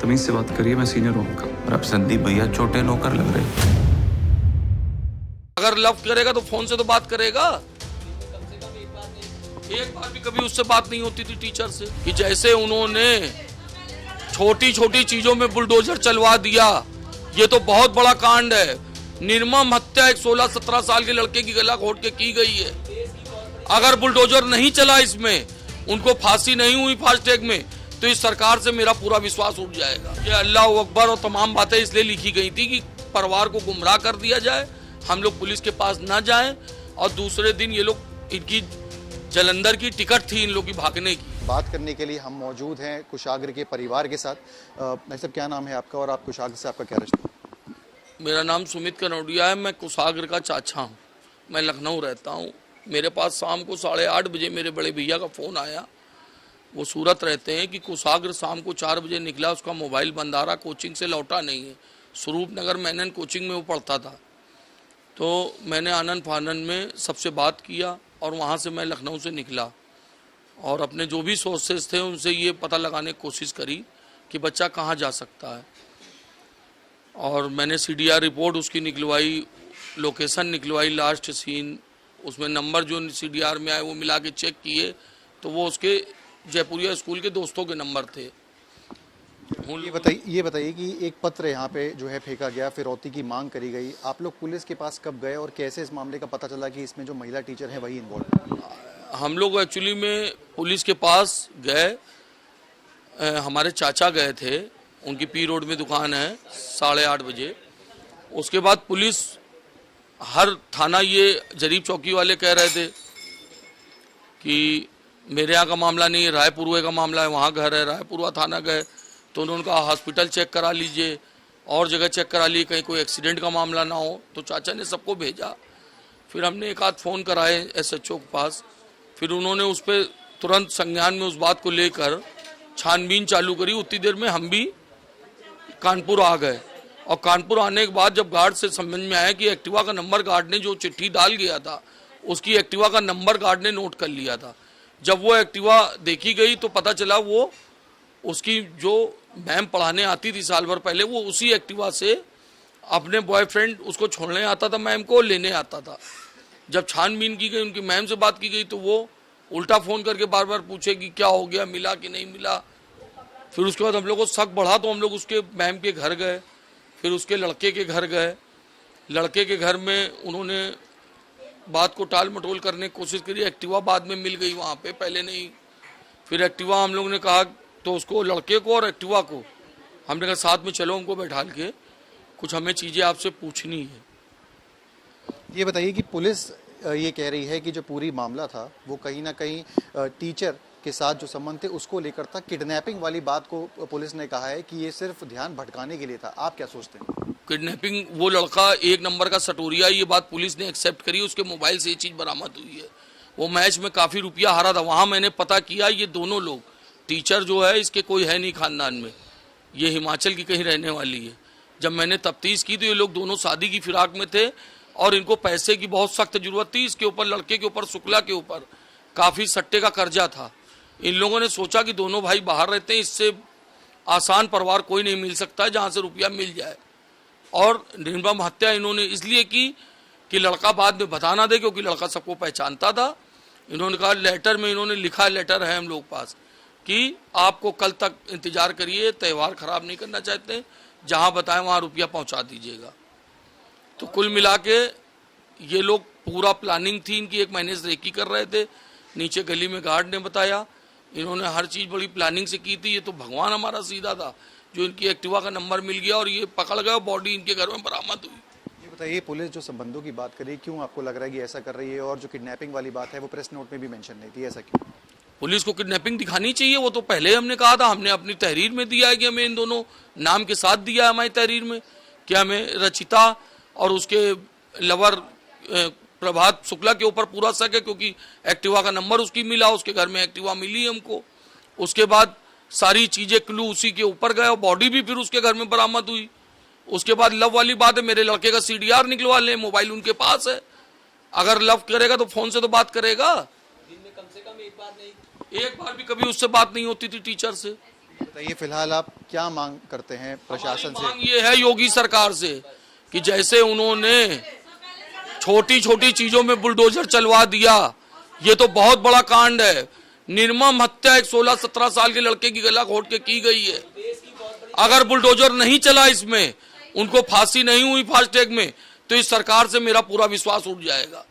तमीज से बात करिए, मैं सीनियर हूँ आपका। और अब संदीप भैया छोटे नौकर लग रहे। अगर लव करेगा तो फोन से तो बात करेगा। एक बार भी कभी उससे बात नहीं होती थी टीचर से कि जैसे उन्होंने छोटी छोटी चीजों में बुलडोजर चलवा दिया। ये तो बहुत बड़ा कांड है। निर्मम हत्या एक 16-17 साल के लड़के की गला घोट के की गई है। अगर बुलडोजर नहीं चला इसमें, उनको फांसी नहीं हुई फास्ट ट्रैक में, तो इस सरकार से मेरा पूरा विश्वास उठ जाएगा। ये अल्लाह अकबर और तमाम बातें इसलिए लिखी गई थी कि परिवार को गुमराह कर दिया जाए, हम लोग पुलिस के पास ना जाएं, और दूसरे दिन ये लोग, इनकी जलंधर की टिकट थी इन लोग की भागने की। बात करने के लिए हम मौजूद हैं कुशाग्र के परिवार के साथ। भाई साहब, क्या नाम है आपका और आप कुशाग्र से आपका क्या रिश्ता? मेरा नाम सुमित कनौडिया है। मैं कुशाग्र का चाचा हूँ। मैं लखनऊ रहता हूँ। मेरे पास शाम को 8:30 बजे मेरे बड़े भैया का फ़ोन आया। वो सूरत रहते हैं कि कुशाग्र शाम को 4 बजे निकला, उसका मोबाइल बंद आ रहा, कोचिंग से लौटा नहीं है। स्वरूप नगर मैनन कोचिंग में वो पढ़ता था। तो मैंने आनन फानन में सबसे बात किया और वहाँ से मैं लखनऊ से निकला और अपने जो भी सोर्सेज थे उनसे ये पता लगाने की कोशिश करी कि बच्चा कहाँ जा सकता है। और मैंने CDR रिपोर्ट उसकी निकलवाई, लोकेशन निकलवाई, लास्ट सीन, उसमें नंबर जो CDR में आए वो मिला के चेक किए, तो वो उसके जयपुरिया स्कूल के दोस्तों के नंबर थे। ये बताइए कि एक पत्र यहाँ पे जो है फेंका गया, फिरौती की मांग करी गई। आप लोग पुलिस के पास कब गए और कैसे इस मामले का पता चला कि इसमें जो महिला टीचर है वही इन्वॉल्व? हम लोग एक्चुअली में पुलिस के पास गए, हमारे चाचा गए थे, उनकी P रोड में दुकान है, 8:30 बजे। उसके बाद पुलिस हर थाना, ये जरीब चौकी वाले कह रहे थे कि मेरे यहाँ का मामला नहीं है, रायपुरवा का मामला है, वहाँ घर है। रायपुरवा थाना गए तो उन्होंने कहा हॉस्पिटल चेक करा लीजिए, और जगह चेक करा लिए, कहीं कोई एक्सीडेंट का मामला ना हो। तो चाचा ने सबको भेजा। फिर हमने एक आध फ़ोन कराए SHO के पास। फिर उन्होंने उस पर तुरंत संज्ञान में उस बात को लेकर छानबीन चालू करी। उतनी देर में हम भी कानपुर आ गए, और कानपुर आने के बाद जब गार्ड से समझ में आया कि एक्टिवा का नंबर गार्ड ने जो चिट्ठी डाल गया था, उसकी एक्टिवा का नंबर गार्ड ने नोट कर लिया था। जब वो एक्टिवा देखी गई तो पता चला वो उसकी जो मैम पढ़ाने आती थी साल भर पहले, वो उसी एक्टिवा से अपने बॉयफ्रेंड उसको छोड़ने आता था, मैम को लेने आता था। जब छानबीन की गई, उनकी मैम से बात की गई, तो वो उल्टा फ़ोन करके बार बार पूछे कि क्या हो गया, मिला कि नहीं मिला। फिर उसके बाद हम लोग को शक बढ़ा तो हम लोग उसके मैम के घर गए, फिर उसके लड़के के घर गए। लड़के के घर में उन्होंने बात को टाल मटोल करने की कोशिश करी। एक्टिवा बाद में मिल गई वहाँ पे, पहले नहीं। फिर एक्टिवा हम लोग ने कहा, तो उसको, लड़के को और एक्टिवा को हमने कहा साथ में चलो, उनको बैठाल के कुछ हमें चीज़ें आपसे पूछनी है। ये बताइए कि पुलिस ये कह रही है कि जो पूरी मामला था वो कहीं ना कहीं टीचर के साथ जो संबंध थे उसको लेकर था। किडनैपिंग वाली बात को पुलिस ने कहा है कि ये सिर्फ ध्यान भटकाने के लिए था। आप क्या सोचते हैं? किडनैपिंग, वो लड़का 1 नंबर का सटोरिया, ये बात पुलिस ने एक्सेप्ट करी। उसके मोबाइल से ये चीज़ बरामद हुई है। वो मैच में काफ़ी रुपया हारा था। वहाँ मैंने पता किया, ये दोनों लोग, टीचर जो है इसके कोई है नहीं खानदान में, ये हिमाचल की कहीं रहने वाली है। जब मैंने तफ्तीश की तो ये लोग दोनों शादी की फिराक में थे और इनको पैसे की बहुत सख्त जरूरत थी। इसके ऊपर, लड़के के ऊपर, शुक्ला के ऊपर काफ़ी सट्टे का कर्जा था। इन लोगों ने सोचा कि दोनों भाई बाहर रहते हैं, इससे आसान परिवार कोई नहीं मिल सकता है जहाँ से रुपया मिल जाए। और निर्मम हत्या इन्होंने इसलिए की कि लड़का बाद में बता ना दे, क्योंकि लड़का सबको पहचानता था। इन्होंने कहा, लेटर में इन्होंने लिखा, लेटर है हम लोग पास, कि आपको कल तक इंतजार करिए, त्यौहार खराब नहीं करना चाहते, जहाँ बताएं वहाँ रुपया पहुँचा दीजिएगा। तो कुल मिला के ये लोग, पूरा प्लानिंग थी इनकी, 1 महीने से रेकी कर रहे थे। नीचे गली में गार्ड ने बताया, इन्होंने हर चीज़ बड़ी प्लानिंग से की थी। ये तो भगवान हमारा सीधा था जो इनकी एक्टिवा का नंबर मिल गया और ये पकड़ गया, बॉडी इनके घर में बरामद हुई। ये बताइए, पुलिस जो संबंधों की बात कर रही है, क्यों आपको लग रहा है कि ऐसा कर रही है? और जो किडनैपिंग वाली बात है वो प्रेस नोट में भी मेंशन नहीं थी, ऐसा क्यों? पुलिस को किडनैपिंग दिखानी चाहिए। वो तो पहले हमने कहा था, हमने अपनी तहरीर में दिया है कि हमें इन दोनों नाम के साथ दिया है हमारी तहरीर में, कि हमें रचिता और उसके लवर प्रभात शुक्ला के ऊपर पूरा शक है, क्योंकि एक्टिवा का नंबर उसकी मिला, उसके घर में एक्टिवा मिली हमको। उसके बाद सारी चीज़ें, क्लू उसी के ऊपर गए और बॉडी भी फिर उसके घर में बरामद हुई। उसके बाद लव वाली बात है, मेरे लड़के का CDR निकलवा लें, मोबाइल उनके पास है। अगर लव करेगा तो फोन से तो बात करेगा। दिन में कम से कम एक बार भी कभी उससे बात नहीं होती थी टीचर से। बताइए फिलहाल आप क्या मांग करते हैं प्रशासन से? मांग ये है योगी सरकार से कि जैसे उन्होंने छोटी छोटी चीजों में बुलडोजर चलवा दिया, ये तो बहुत बड़ा कांड है। निर्मम हत्या एक 16-17 साल के लड़के की गला घोट के की गई है। अगर बुलडोजर नहीं चला, इसमें उनको फांसी नहीं हुई फास्ट ट्रैक में, तो इस सरकार से मेरा पूरा विश्वास उठ जाएगा।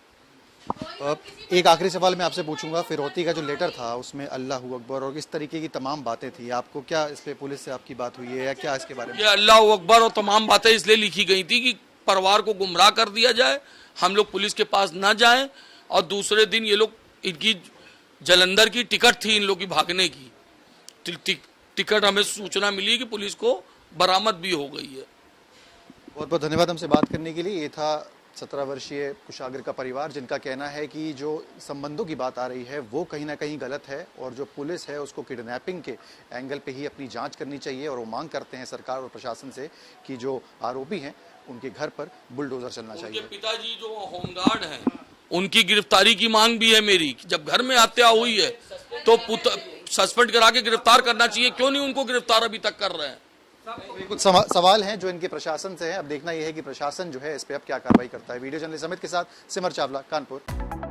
एक आखिरी सवाल मैं आपसे पूछूंगा, फिरौती का जो लेटर था उसमें अल्लाह अकबर और इस तरीके की तमाम बातें थी, आपको क्या इस पे पुलिस से आपकी बात हुई है या क्या इसके बारे में? ये अल्लाह अकबर और तमाम बातें इसलिए लिखी गई थी कि परिवार को गुमराह कर दिया जाए, हम लोग पुलिस के पास न जाएं, और दूसरे दिन ये लोग, इनकी जलंधर की टिकट थी इन लोग की भागने की, टिकट हमें सूचना मिली कि पुलिस को बरामद भी हो गई है। बहुत बहुत धन्यवाद हमसे बात करने के लिए। ये था 17 वर्षीय कुशागर का परिवार, जिनका कहना है कि जो संबंधों की बात आ रही है वो कहीं ना कहीं गलत है और जो पुलिस है उसको किडनैपिंग के एंगल पे ही अपनी जांच करनी चाहिए, और वो मांग करते हैं सरकार और प्रशासन से कि जो आरोपी हैं उनके घर पर बुलडोजर चलना चाहिए। उनके पिताजी जो होमगार्ड हैं, उनकी गिरफ्तारी की मांग भी है मेरी। जब घर में हत्या हुई है तो सस्पेंड करा के गिरफ्तार करना चाहिए, क्यों नहीं उनको गिरफ्तार अभी तक कर रहे हैं? कुछ सवाल हैं जो इनके प्रशासन से हैं। अब देखना यह है कि प्रशासन जो है इस पे अब क्या कार्रवाई करता है। वीडियो जर्नलिस्ट अमित के साथ सिमर चावला, कानपुर।